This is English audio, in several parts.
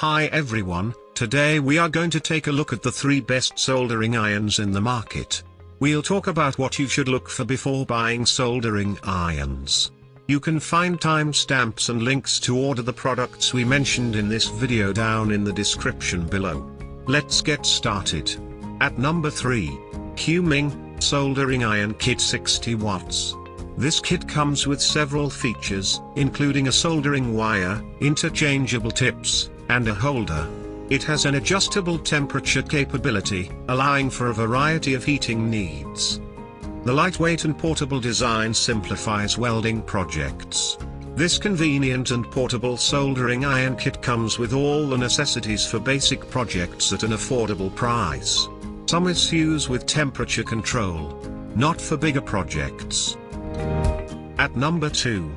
Hi everyone, today we are going to take a look at the 3 best soldering irons in the market. We'll talk about what you should look for before buying soldering irons. You can find timestamps and links to order the products we mentioned in this video down in the description below. Let's get started. At number 3, Q-MING Soldering Iron Kit 60 watts. This kit comes with several features, including a soldering wire, interchangeable tips, and a holder. It has an adjustable temperature capability, allowing for a variety of heating needs. The lightweight and portable design simplifies welding projects. This convenient and portable soldering iron kit comes with all the necessities for basic projects at an affordable price. Some issues with temperature control. Not for bigger projects. At number 2.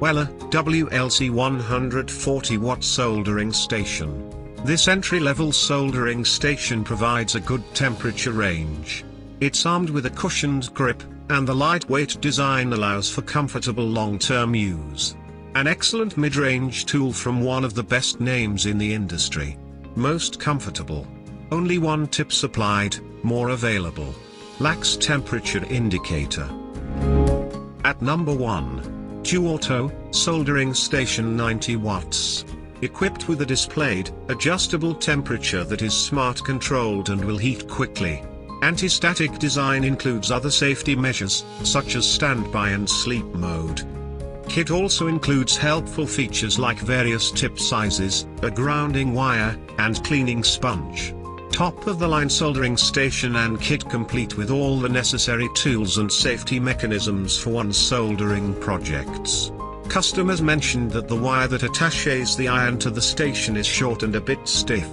Weller WLC 140 watt soldering station. This entry-level soldering station provides a good temperature range. It's armed with a cushioned grip, and the lightweight design allows for comfortable long-term use. An excellent mid-range tool from one of the best names in the industry. Most comfortable. Only one tip supplied, more available. Lacks temperature indicator. At number 1. TOAUTO Soldering Station 90 watts. Equipped with a displayed, adjustable temperature that is smart controlled and will heat quickly. Anti-static design includes other safety measures, such as standby and sleep mode. Kit also includes helpful features like various tip sizes, a grounding wire, and cleaning sponge. Top-of-the-line soldering station and kit complete with all the necessary tools and safety mechanisms for one's soldering projects. Customers mentioned that the wire that attaches the iron to the station is short and a bit stiff.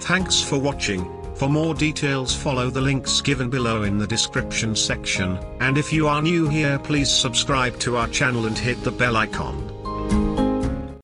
Thanks for watching. For more details follow the links given below in the description section, and if you are new here please subscribe to our channel and hit the bell icon.